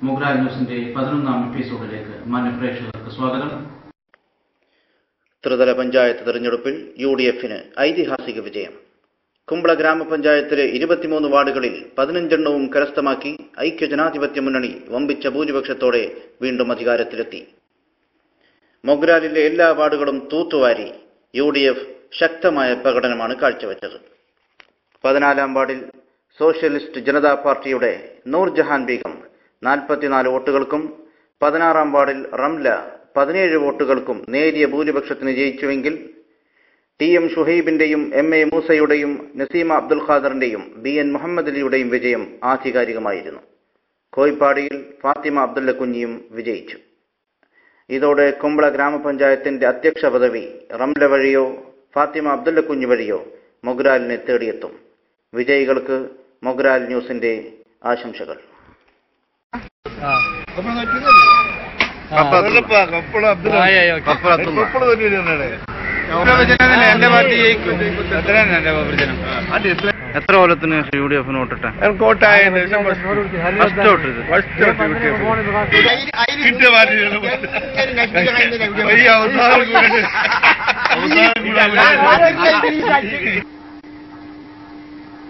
മുഗ്രാൽ ന്യൂസിന്റെ 11ാം എപ്പിസോഡിലേക്ക് മാന്യപ്രേക്ഷകർക്ക് സ്വാഗതം. ത്രിതല പഞ്ചായത്ത് തെരഞ്ഞെടുപ്പിൽ UDFന് ഐതിഹാസിക വിജയം. കുമ്പള ഗ്രാമപഞ്ചായത്തിലെ 23 വാർഡുകളിൽ 15 കരസ്ഥമാക്കി ഐക്യജനാധിപത്യ മുന്നണി വമ്പിച്ച ഭൂരിപക്ഷത്തോടെ വീണ്ടും അധികാരത്തിലെത്തി. മൊഗ്രാലിലെ എല്ലാ വാർഡുകളും തൂത്തുവാരി UDF ശക്തമായ പ്രകടനമാണ് കാഴ്ചവെച്ചത്. 14ാം വാർഡിൽ സോഷ്യലിസ്റ്റ് ജനതാ പാർട്ടിയുടെ നൂർജഹാൻ ബീഗം 44 വോട്ടുകൾക്കും 16ാം വാർഡിൽ റംല 17 വോട്ടുകൾക്കും നേരിയ ഭൂരിപക്ഷത്തിന് ജയിച്ചുവെങ്കിൽ TM ഷുഹൈബിന്റെയും MA മൂസയുടെയും Naseema Abdul ഖാദറിന്റെയും BN Muhammad അലിയുടെയും വിജയം ആധികാരികമായിരുന്നു. കോയിപ്പാടിയിൽ ഫാത്തിമ അബ്ദുള്ള കുഞ്ഞിയും വിജയിച്ചു. ഇതോടെ കുമ്പള ഗ്രാമപഞ്ചായത്തിന്റെ അധ്യക്ഷ പദവി റംല വഴിയോ ഫാത്തിമ അബ്ദുള്ള കുഞ്ഞ് വഴിയോ മൊഗ്രാലിനെ തേടിയെത്തും. വിജയികൾക്ക് മൊഗ്രാൽ ന്യൂസിന്റെ ആശംസകൾ. എത്ര കൊല്ലത്തിന് UDF വോട്ടിട്ടെ?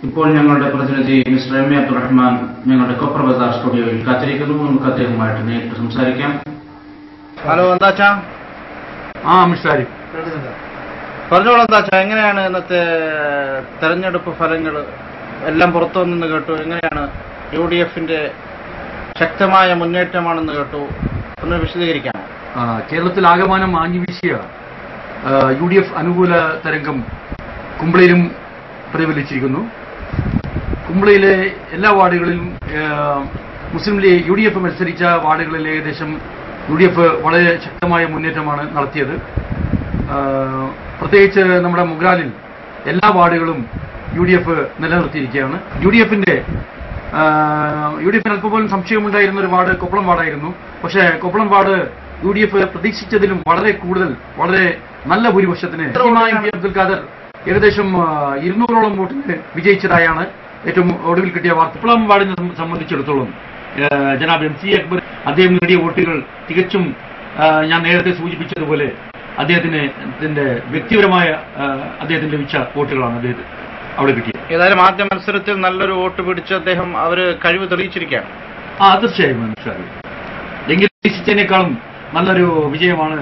ഇപ്പോൾ ഞങ്ങളുടെ പ്രതിനിധി മിസ്റ്റർ MA അബ്ദുറഹ്മാൻ ഞങ്ങളുടെ കൊപ്ര ബസാർ സ്റ്റുഡിയോയിൽ കാത്തിരിക്കുന്നു. നമുക്ക് അദ്ദേഹവുമായിട്ട് നേരിട്ട് സംസാരിക്കാം. ഹലോ, എന്താച്ചാ? മിസ്സാരി പറഞ്ഞോളൂ. എന്താച്ചാ, എങ്ങനെയാണ് ഇന്നത്തെ തെരഞ്ഞെടുപ്പ് ഫലങ്ങൾ? എല്ലാം പുറത്തു വന്നെന്ന് കേട്ടു. എങ്ങനെയാണ്? UDFന്റെ ശക്തമായ മുന്നേറ്റമാണെന്ന് കേട്ടു. ഒന്ന് വിശദീകരിക്കാം. കേരളത്തിൽ ആകമാനം ആഞ്ഞുവീശിയ UDF അനുകൂല തരംഗം കുമ്പളയിലും പ്രതിഫലിച്ചിരിക്കുന്നു. കുമ്പളയിലെ എല്ലാ വാർഡുകളിലും മുസ്ലിം ലീഗ് UDF മത്സരിച്ച വാർഡുകളിൽ ഏകദേശം UDF വളരെ ശക്തമായ മുന്നേറ്റമാണ് നടത്തിയത്. പ്രത്യേകിച്ച് നമ്മുടെ മുഗ്രാലിൽ എല്ലാ വാർഡുകളും UDF നിലനിർത്തിയിരിക്കുകയാണ്. UDFന് അല്പം പോലും സംശയമുണ്ടായിരുന്ന ഒരു വാർഡ് കൊപ്പളം വാർഡായിരുന്നു. പക്ഷേ കൊപ്പളം വാർഡ് UDF പ്രതീക്ഷിച്ചതിലും വളരെ കൂടുതൽ, വളരെ നല്ല ഭൂരിപക്ഷത്തിന് അബ്ദുൽ ഖാദർ ഏകദേശം 200ഓളം വോട്ടിന് വിജയിച്ചതായാണ് ഏറ്റവും ഒടുവിൽ കിട്ടിയ വാർത്ത. കൊപ്പളം വാർഡിനെ സംബന്ധിച്ചിടത്തോളം ജനാബ് MC അക്ബർ അദ്ദേഹം നേടിയ വോട്ടുകൾ തികച്ചും ഞാൻ നേരത്തെ സൂചിപ്പിച്ചതുപോലെ അദ്ദേഹത്തിന്റെ വ്യക്തിപരമായ അദ്ദേഹത്തിന്റെ ലഭിച്ച വോട്ടുകളാണ് അദ്ദേഹത്തിന് അവിടെ കിട്ടിയത്. ഏതായാലും ആദ്യ മത്സരത്തിൽ നല്ലൊരു വോട്ട് പിടിച്ച് അദ്ദേഹം കഴിവ് തെളിയിച്ചിരിക്കുകയാണ്. തീർച്ചയായും എങ്കിലും പ്രതീക്ഷിച്ചതിനേക്കാളും നല്ലൊരു വിജയമാണ്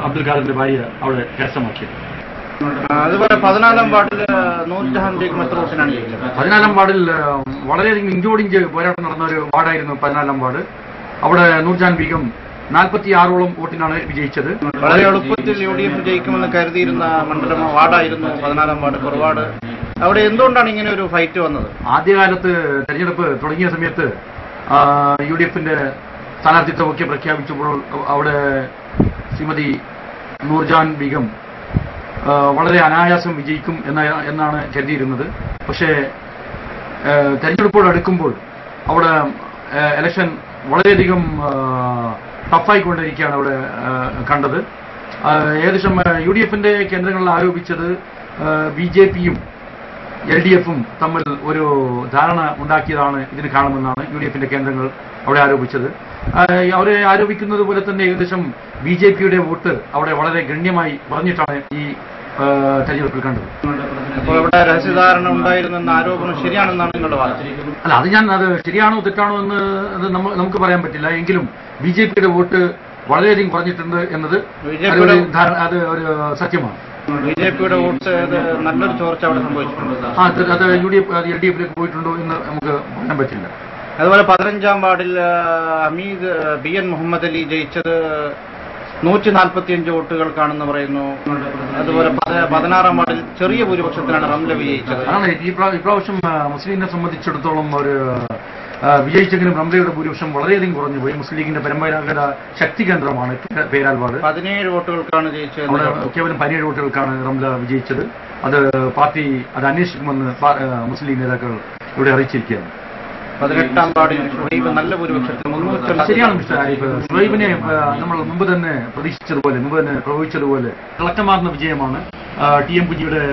അബ്ദുൽ ഖാദറിന്റെ ഭാര്യ അവിടെ കരസ്ഥമാക്കിയത്. അതുപോലെ 14ാം വാർഡിൽ നൂർജഹാൻ ബീഗം എത്ര വോട്ടിനാണ് ജയിച്ചത്? 14ാം വാർഡിൽ വളരെയധികം ഇഞ്ചോടിഞ്ച് പോരാട്ടം നടന്ന ഒരു വാർഡായിരുന്നു 14ാം വാർഡ്. അവിടെ നൂർജഹാൻ ബീഗം 46ഓളം വോട്ടിനാണ് വിജയിച്ചത്. വളരെ എളുപ്പത്തിൽ UDF ജയിക്കുമെന്ന് കരുതിയിരുന്ന മണ്ഡലം വാർഡായിരുന്നു 14ാം വാർഡ്, കുറവാട്. അവിടെ എന്തുകൊണ്ടാണ് ഇങ്ങനെ ഒരു ഫൈറ്റ് വന്നത്? ആദ്യകാലത്ത് തെരഞ്ഞെടുപ്പ് തുടങ്ങിയ സമയത്ത് UDFന്റെ സ്ഥാനാർത്ഥിത്വമൊക്കെ പ്രഖ്യാപിച്ചപ്പോൾ അവിടെ ശ്രീമതി നൂർജഹാൻ ബീഗം വളരെ അനായാസം വിജയിക്കും എന്നാണ് കരുതിയിരുന്നത്. പക്ഷേ തെരഞ്ഞെടുപ്പോട് അടുക്കുമ്പോൾ അവിടെ ഇലക്ഷൻ വളരെയധികം ടഫായിക്കൊണ്ടിരിക്കുകയാണ് അവിടെ കണ്ടത്. ഏകദേശം UDFന്റെ കേന്ദ്രങ്ങളിൽ ആരോപിച്ചത് BJPയും LDFും തമ്മിൽ ഒരു ധാരണ ഉണ്ടാക്കിയതാണ് ഇതിന് കാരണമെന്നാണ് UDFന്റെ കേന്ദ്രങ്ങൾ അവിടെ ആരോപിച്ചത്. അവരെ ആരോപിക്കുന്നത് പോലെ തന്നെ ഏകദേശം BJPയുടെ വോട്ട് അവിടെ വളരെ ഗണ്യമായി പറഞ്ഞിട്ടാണ് ഈ തെരഞ്ഞെടുപ്പിൽ കണ്ടത്. അപ്പോൾ ഇവിടെ രഹസ്യധാരണ ഉണ്ടായിരുന്നെന്ന ആരോപണം ശരിയാണെന്നാണ് നിങ്ങളുടെ വാദം? അല്ല, അത് ശരിയാണോ തെറ്റാണോ എന്ന് നമുക്ക് പറയാൻ പറ്റില്ല. എങ്കിലും BJPയുടെ വോട്ട് വളരെയധികം കുറഞ്ഞിട്ടുണ്ട് എന്നത് അത് ഒരു സത്യമാണ്. BJPയുടെ വോട്ട് നല്ലൊരു ചോർച്ച അവിടെ സംഭവിച്ചിട്ടുണ്ട്. അത് LDFിലേക്ക് പോയിട്ടുണ്ടോ എന്ന് നമുക്ക് പറയാൻ പറ്റില്ല. അതുപോലെ 15ാം വാർഡിൽ ഹമീദ് BN മുഹമ്മദ് അലി ജയിച്ചത് 145 വോട്ടുകൾക്കാണെന്ന് പറയുന്നു. അതുപോലെ 16-ാം വാർഡിൽ ചെറിയ ഭൂരിപക്ഷത്തിലാണ് റംല വിജയിച്ചത്. ഇപ്രാവശ്യം മുസ്ലിമിനെ സംബന്ധിച്ചിടത്തോളം ഒരു വിജയിച്ചെങ്കിലും റംലയുടെ ഭൂരിപക്ഷം വളരെയധികം കുറഞ്ഞു പോയി. മുസ്ലിം ലീഗിന്റെ പരമ്പരാഗത ശക്തി കേന്ദ്രമാണ് പേരാൽ വാർഡ്. 17 വോട്ടുകൾക്കാണ് ജയിച്ചത്. കേവലം 17 വോട്ടുകൾക്കാണ് റംല വിജയിച്ചത്. അത് പാർട്ടി അത് അന്വേഷിക്കുമെന്ന് മുസ്ലിം ലീഗ് നേതാക്കൾ ഇവിടെ അറിയിച്ചിരിക്കുകയാണ്. 18-ാം വാർഡിൽ ഷുഹൈബ് നല്ല ഭൂരിപക്ഷത്തിൽ 300. ശരിയാണ് മിസ്റ്റർ ആരിഫ്. ഷുഹൈബിനെ നമ്മൾ മുമ്പ് തന്നെ പ്രതീക്ഷിച്ചതുപോലെ, മുമ്പ് തന്നെ പ്രവചിച്ചതുപോലെ തിളക്കമാർന്ന വിജയമാണ് TM കുഞ്ഞിയുടെ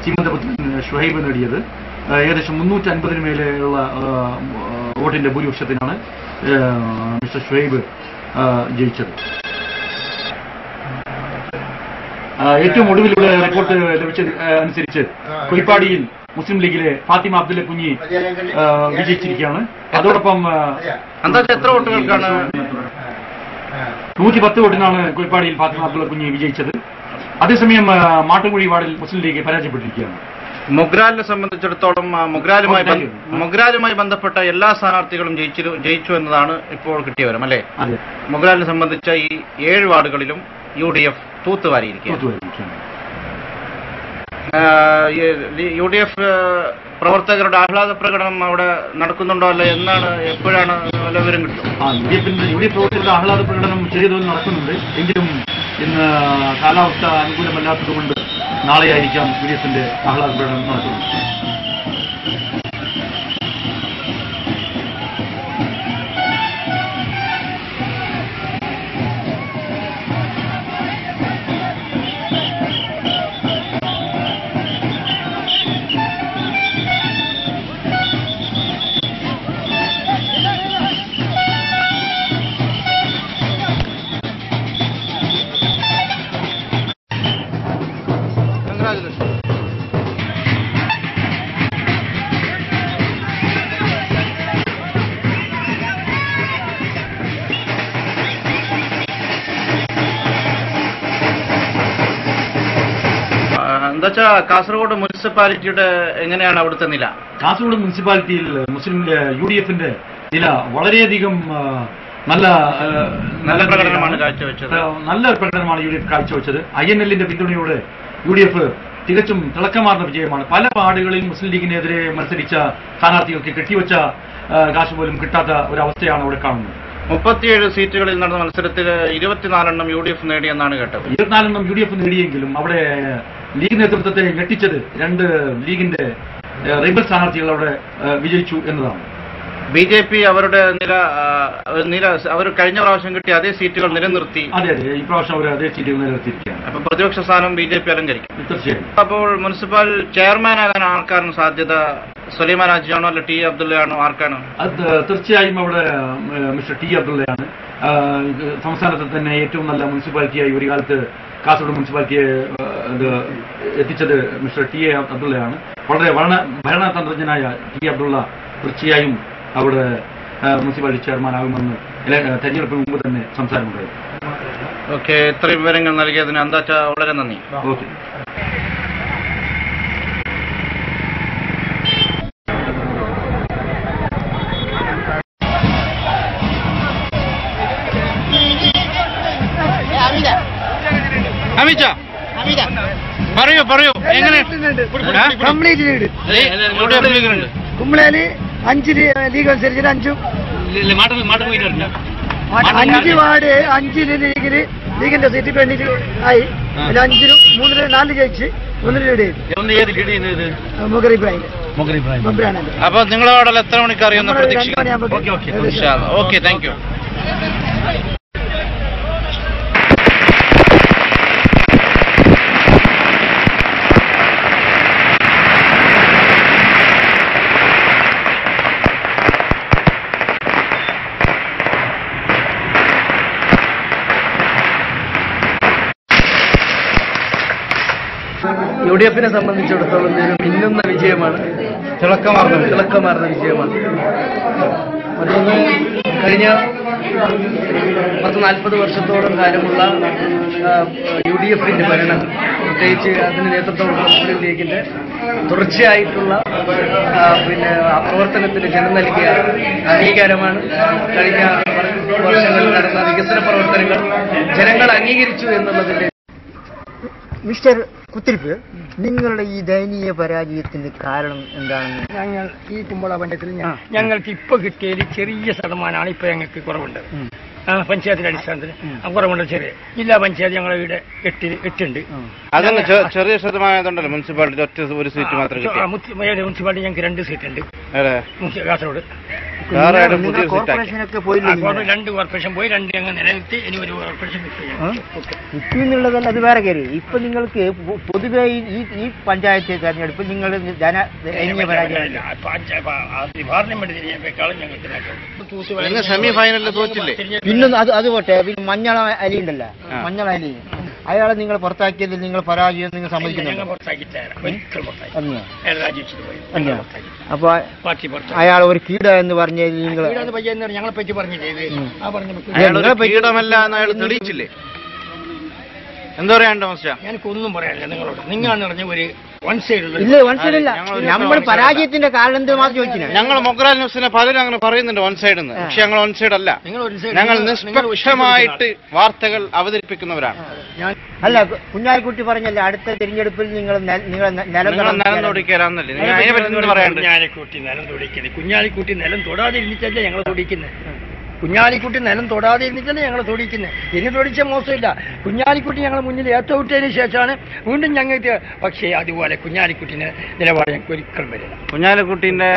ചീമന്തപുത്രൻ ഷുഹൈബ് നേടിയത്. ഏകദേശം 350 മേലെയുള്ള വോട്ടിന്റെ ഭൂരിപക്ഷത്തിനാണ് മിസ്റ്റർ ഷുഹൈബ് ജയിച്ചത്. ഏറ്റവും ഒടുവിലുള്ള റിപ്പോർട്ട് ലഭിച്ച അനുസരിച്ച് കുഴിപ്പാടിയിൽ മുസ്ലിം ലീഗിലെ ഫാത്തിമ അബ്ദുല്ല കുഞ്ഞി വിജയിച്ചിരിക്കുകയാണ്. അതോടൊപ്പം എത്ര വോട്ടുകൾക്കാണ്? 110 വോട്ടിനാണ് കുഴിപ്പാടിയിൽ ഫാത്തിമ അബ്ദുള്ള കുഞ്ഞി വിജയിച്ചത്. അതേസമയം മാട്ടുകുഴി വാർഡിൽ മുസ്ലിം ലീഗ് പരാജയപ്പെട്ടിരിക്കുകയാണ്. മൊഗ്രാലിനെ സംബന്ധിച്ചിടത്തോളം മൊഗ്രാലുമായി ബന്ധപ്പെട്ട എല്ലാ സ്ഥാനാർത്ഥികളും ജയിച്ചു എന്നതാണ് ഇപ്പോൾ കിട്ടിയ വിവരം, അല്ലേ? മൊഗ്രാലിനെ സംബന്ധിച്ച ഈ 7 വാർഡുകളിലും UDF തൂത്തുവാരിയിരിക്കുകയാണ്. UDF പ്രവർത്തകരുടെ ആഹ്ലാദ പ്രകടനം അവിടെ നടക്കുന്നുണ്ടോ അല്ല എന്നാണ്, എപ്പോഴാണ് വിവരം കിട്ടും? UDF പ്രവർത്തകരുടെ ആഹ്ലാദ പ്രകടനം ചെറിയ തോതിൽ നടക്കുന്നുണ്ട്. എങ്കിലും ഇന്ന് കാലാവസ്ഥ അനുകൂലമല്ലാത്തതുകൊണ്ട് നാളെയായിരിക്കാം UDFന്റെ ആഹ്ലാദ പ്രകടനം നടക്കുന്നത്. എന്താ കാസർഗോഡ് മുനിസിപ്പാലിറ്റിയുടെ എങ്ങനെയാണ് അവിടുത്തെ നില? കാസർഗോഡ് മുനിസിപ്പാലിറ്റിയിൽ മുസ്ലിം UDFന്റെ നില വളരെയധികം നല്ല പ്രകടനമാണ് കാഴ്ചവെച്ചത്. നല്ല പ്രകടനമാണ് UDF കാഴ്ചവെച്ചത്. INLന്റെ പിന്തുണയോടെ UDF തികച്ചും തിളക്കമാർന്ന വിജയമാണ്. പല വാർഡുകളിൽ മുസ്ലിം ലീഗിനെതിരെ മത്സരിച്ച സ്ഥാനാർത്ഥികൾക്ക് കെട്ടിവെച്ച കാശ് പോലും കിട്ടാത്ത ഒരവസ്ഥയാണ് അവിടെ കാണുന്നത്. 37 സീറ്റുകളിൽ നടന്ന മത്സരത്തിൽ 24 UDF നേടിയെന്നാണ് കേട്ടത്. 24 UDF നേടിയെങ്കിലും അവിടെ ലീഗ് നേതൃത്വത്തെ ഞെട്ടിച്ചത് 2 ലീഗിന്റെ റൈബൽ സ്ഥാനാർത്ഥികൾ അവിടെ വിജയിച്ചു എന്നതാണ്. BJP അവരുടെ അവർ കഴിഞ്ഞ പ്രാവശ്യം കിട്ടിയ അതേ സീറ്റുകൾ നിലനിർത്തി. അതെ, ഈ പ്രാവശ്യം അവർ അതേ സീറ്റുകൾ നിലനിർത്തിയിരിക്കുകയാണ്. അപ്പൊ പ്രതിപക്ഷ സ്ഥാനം BJP അലങ്കരിക്കും തീർച്ചയായും. അപ്പോൾ മുനിസിപ്പൽ ചെയർമാനാകാൻ ആർക്കാണ് സാധ്യത? സുലൈമാൻ ഹാജിയാണോ അല്ല T അബ്ദുള്ളയാണോ? ആർക്കാണ്? അത് തീർച്ചയായും അവിടെ മിസ്റ്റർ T അബ്ദുള്ളയാണ്. സംസ്ഥാനത്തിൽ തന്നെ ഏറ്റവും നല്ല മുനിസിപ്പാലിറ്റിയായി ഒരു കാലത്ത് കാസർഗോഡ് മുനിസിപ്പാലിറ്റിയെ എത്തിച്ചത് മിസ്റ്റർ T അബ്ദുള്ളയാണ്. വളരെ ഭരണതന്ത്രജ്ഞനായ T അബ്ദുള്ള തീർച്ചയായും അവിടെ മുനിസിപ്പാലിറ്റി ചെയർമാനാകുമെന്ന് തെരഞ്ഞെടുപ്പിന് മുമ്പ് തന്നെ സംസാരമുണ്ടായി. ഓക്കെ, ഇത്രയും വിവരങ്ങൾ നൽകിയതിന് എന്താച്ച വളരെ നന്ദി. ഓക്കെ. പറയൂ എങ്ങനെ കുമ്പളയില് 5 ലീഗ് അനുസരിച്ചിട്ട് 5 വാർഡ് 5 ലീഗിന്റെ സീറ്റ് പെണ്ണിട്ട് ആയി. 5-നും 3-നും 4 ജയിച്ച് 1 ലീഡ് ചെയ്തു. മുഗർ ഇബ്രാഹിം. അപ്പൊ നിങ്ങളോടല്ല എത്ര മണിക്ക് അറിയുന്ന പ്രതീക്ഷിക്കുന്നു? Okay, thank you. UDFനെ സംബന്ധിച്ചിടത്തോളം ഇതൊരു മിന്നുന്ന വിജയമാണ്, തിളക്കമാർന്ന വിജയമാണ്. മറ്റൊന്ന്, കഴിഞ്ഞ 10-40 വർഷത്തോളം കാലമുള്ള UDFന്റെ ഭരണം, പ്രത്യേകിച്ച് അതിന് നേതൃത്വം മുസ്ലിം ലീഗിന്റെ തുടർച്ചയായിട്ടുള്ള പ്രവർത്തനത്തിന് ജനം നൽകിയ അംഗീകാരമാണ് കഴിഞ്ഞ വർഷങ്ങളിൽ നടന്ന വികസന പ്രവർത്തനങ്ങൾ ജനങ്ങൾ അംഗീകരിച്ചു എന്നുള്ളതിന്റെ. മിസ്റ്റർ കുത്തിരിപ്പ്, നിങ്ങളുടെ ഈ ദയനീയ പരാജയത്തിന് കാരണം എന്താണെന്ന്? ഞങ്ങൾ ഈ കുമ്പള പഞ്ചായത്തിൽ ഞങ്ങൾക്ക് ഇപ്പൊ കിട്ടിയതിൽ ചെറിയ ശതമാനമാണ് ഇപ്പൊ ഞങ്ങൾക്ക് കുറവുണ്ട്. പഞ്ചായത്തിന്റെ അടിസ്ഥാനത്തിൽ കുറവുണ്ട്. ചെറിയ ജില്ലാ പഞ്ചായത്ത് ഞങ്ങളുടെ ഇവിടെ 8 അതന്നെ ചെറിയ ശതമാനമുണ്ടല്ലോ. മുനിസിപ്പാലിറ്റി ഒരു സീറ്റ് മാത്രമേ മുനിസിപ്പാലിറ്റി ഞങ്ങൾക്ക് 2 സീറ്റ് ഉണ്ട് കാസർഗോഡ്. കോർപ്പറേഷനൊക്കെ പോയില്ല? 2 കോർപ്പറേഷൻ പോയി, 2 ഞങ്ങൾ നിലനിർത്തി. ഇനി ഒരു കോർപ്പറേഷൻ ഇപ്പം എന്നുള്ളതല്ല, അത് വേറെ കാര്യം. ഇപ്പൊ നിങ്ങൾക്ക് പൊതുവെ ഈ പഞ്ചായത്ത് തെരഞ്ഞെടുപ്പ് നിങ്ങൾ ദയനീയ പരാജയമല്ല. സെമി ഫൈനലിൽ തോറ്റില്ലേ? പിന്നൊന്നും അത് പോട്ടെ. പിന്നെ മഞ്ഞള അലി ഉണ്ടല്ലോ, മഞ്ഞള അലി, അയാളെ നിങ്ങൾ പുറത്താക്കിയതിൽ നിങ്ങൾ പരാജയം നിങ്ങൾ സമ്മതിക്കുന്നുണ്ടോ? അപ്പൊ അയാൾ ഒരു കീട എന്ന് പറഞ്ഞതിൽ നിങ്ങൾ ഞങ്ങളെ പറ്റി പറഞ്ഞില്ലേ? കീടമല്ല എന്ന് അയാൾ തെളിയിച്ചില്ലേ? എന്താ പറയാണ്ടോ? എനിക്കൊന്നും പറയാനില്ല നിങ്ങളോട്. നിങ്ങളാണ് പറഞ്ഞ ഒരു വൺ സൈഡ് ഇല്ല, വൺ സൈഡ് ഇല്ല. നമ്മൾ പരാജയത്തിന്റെ കാരണം എന്ത് മാത്രം ചോദിക്കുന്നത്? ഞങ്ങൾ മൊഗ്രാൽ ന്യൂസിനെ പലരും അങ്ങനെ പറയുന്നുണ്ട് വൺ സൈഡ് എന്ന്. പക്ഷെ ഞങ്ങൾ വൺ സൈഡ് അല്ല. ഞങ്ങൾ നിഷ്പക്ഷമായിട്ട് വാർത്തകൾ അവതരിപ്പിക്കുന്നവരാണ്. അല്ല, കുഞ്ഞാലിക്കുട്ടി പറഞ്ഞല്ലേ അടുത്ത തിരഞ്ഞെടുപ്പിൽ നിങ്ങൾ നിലം തൊടിക്കാന്നല്ലേ? അതിനെ പറ്റി പറയാണ്ട്. കുഞ്ഞാലിക്കുട്ടി നിലം തൊടാതെ ഇരുന്നിട്ടല്ലേ ഞങ്ങൾ തൊടിക്കുന്നത്? കുഞ്ഞാലിക്കുട്ടി നിലം തൊടാതെ ഇരുന്നിട്ടല്ലേ ഞങ്ങൾ തൊടിക്കുന്നത്? ഇനി തൊടിച്ച മോശമില്ല. കുഞ്ഞാലിക്കുട്ടി ഞങ്ങൾ മുന്നിൽ ഏറ്റവിട്ടതിന് ശേഷമാണ് വീണ്ടും ഞങ്ങൾക്ക്. പക്ഷേ അതുപോലെ കുഞ്ഞാലിക്കുട്ടിന്റെ നിലപാട് ഞങ്ങൾക്ക് ഒരിക്കലും വരില്ല. കുഞ്ഞാലിക്കുട്ടിന്റെ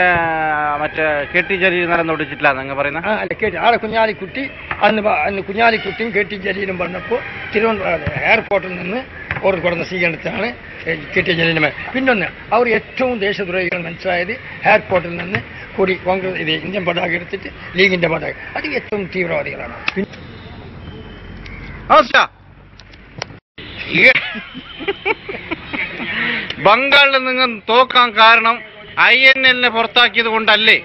മറ്റേ കെട്ടിച്ചേരി നിലം തൊടിച്ചിട്ടില്ല നിങ്ങൾ പറയുന്നത്? അല്ല, ആളെ കുഞ്ഞാലിക്കുട്ടി അന്ന് കുഞ്ഞാലിക്കുട്ടിയും കെട്ടിച്ചേരിയിലും പറഞ്ഞപ്പോൾ തിരുവനന്തപുരം എയർപോർട്ടിൽ നിന്ന് ഓർഡർ കൊടുന്ന സ്വീകരണത്തിലാണ് കെട്ടിച്ചേരിയിലും. പിന്നൊന്ന്, അവർ ഏറ്റവും ദേശദ്രോഹികൾ മനസ്സിലായത് എയർപോർട്ടിൽ നിന്ന് കൂടി കോൺഗ്രസ് ഇന്ത്യൻ പതാക എടുത്തിട്ട് ലീഗിന്റെ പതാക, അത് ഏറ്റവും തീവ്രവാദികളാണ്. ബംഗാളിൽ നിങ്ങൾ തോക്കാൻ കാരണം INL പുറത്താക്കിയത് കൊണ്ടല്ലേ?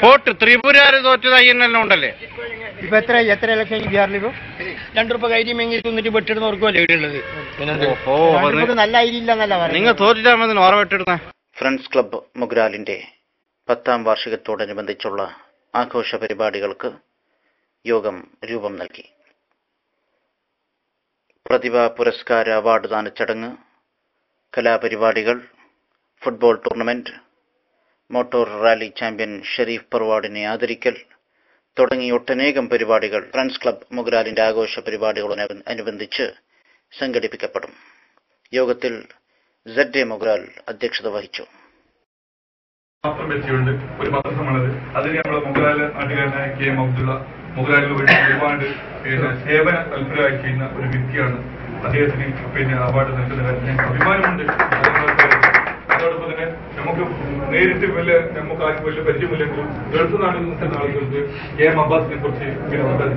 വോട്ട് ത്രിപുരയിൽ തോറ്റത് INL ഉണ്ടല്ലേ? ഇപ്പൊ എത്ര ഇലക്ഷൻ ബീഹാറിൽ? ഇപ്പൊ 2 രൂപ കൈര്യം എങ്കിൽ തിന്നിട്ട് വെട്ടിടുന്നവർക്കുമല്ലേ ഇവിടെയുള്ളത്? നല്ല ഐഡിയ ഇല്ലെന്നല്ല നിങ്ങൾ തോറ്റിട്ടാൽ ഓർമ്മ. ഫ്രണ്ട്സ് ക്ലബ്ബ് മുഗ്രാലിന്റെ 10ാം വാർഷികത്തോടനുബന്ധിച്ചുള്ള ആഘോഷ പരിപാടികൾക്ക് യോഗം രൂപം നൽകി. പ്രതിഭാ പുരസ്കാര അവാർഡ് ദാന ചടങ്ങ്, കലാപരിപാടികൾ, football tournament, motor rally champion Shereef പർവാഡിനെ ആദരിക്കൽ തുടങ്ങി ഒട്ടനേകം പരിപാടികൾ ഫ്രണ്ട്സ് ക്ലബ്ബ് മുഗ്രാലിന്റെ ആഘോഷ പരിപാടികളോടനുബന്ധിച്ച് സംഘടിപ്പിക്കപ്പെടും. യോഗത്തിൽ ZA മുഗ്രാൽ അധ്യക്ഷത വഹിച്ചു. മാത്രം വെച്ചുകൊണ്ട് ഒരു പത്രസമ്മേളനത് അതിന് നമ്മളെ മുഗ്രാല് നാട്ടുകാരനായ KM അബ്ദുള്ള മുഗ്രാലിന് വേണ്ടി ഒരുപാട് സേവന തൽപരമായി ചെയ്യുന്ന ഒരു വ്യക്തിയാണ്. അദ്ദേഹത്തിന് അവാർഡ് നൽകുന്ന കാര്യത്തിൽ ഞങ്ങൾക്ക് അഭിമാനമുണ്ട്. അതോടൊപ്പം തന്നെ നമുക്ക് നേരിട്ട് നമുക്ക് ആർക്കും വലിയ പരിചയമില്ലെങ്കിലും ഗൾഫ് നാട്ടിൽ നിൽക്കുന്ന ആളുകൾക്ക് KM അബ്ബാസിനെ കുറിച്ച്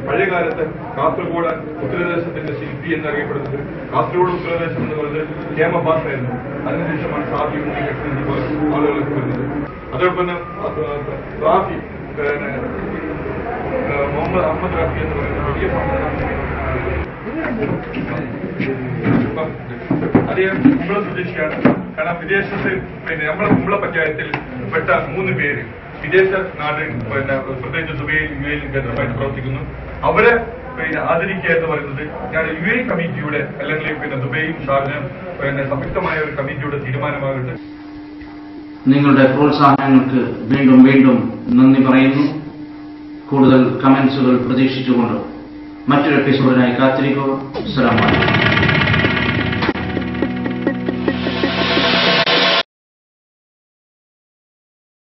പഴയ കാലത്ത് കാസർഗോഡ് ഉത്തരദേശത്തിന്റെ ശില്പി എന്നറിയപ്പെടുന്നത് കാസർഗോഡ് ഉത്തരദേശം എന്ന് പറയുന്നത് KM അബ്ബാസ് ആയിരുന്നു. അതിനുശേഷമാണ് സാഫി ആളുകളൊക്കെ വരുന്നത്. അതോടൊപ്പം തന്നെ റാഫി മുഹമ്മദ് അഹമ്മദ് റാഫി എന്ന് പറയുന്ന വലിയ അദ്ദേഹം കുമ്പള സ്വദേശിയാണ്. കാരണം വിദേശത്ത് നമ്മുടെ കുമ്പള പഞ്ചായത്തിൽ പെട്ട 3 പേര് വിദേശ നാട് പ്രത്യേകിച്ച് ദുബൈയിൽ UAE കേന്ദ്രമായിട്ട് പ്രവർത്തിക്കുന്നു. അവരെ ആദരിക്കുക എന്ന് പറയുന്നത് ഞാൻ UAE കമ്മിറ്റിയുടെ അല്ലെങ്കിൽ ദുബൈയും ഷാർജയും സംയുക്തമായ ഒരു കമ്മിറ്റിയുടെ തീരുമാനമാകട്ടെ. നിങ്ങളുടെ പ്രോത്സാഹനങ്ങൾക്ക് വീണ്ടും വീണ്ടും നന്ദി പറയുന്നു. കൂടുതൽ കമന്റ്സുകൾ പ്രതീക്ഷിച്ചുകൊണ്ട് മറ്റൊരു എപ്പിസോഡിനായി കാത്തിരിക്കുക. അസ്സലാമു അലൈക്കും.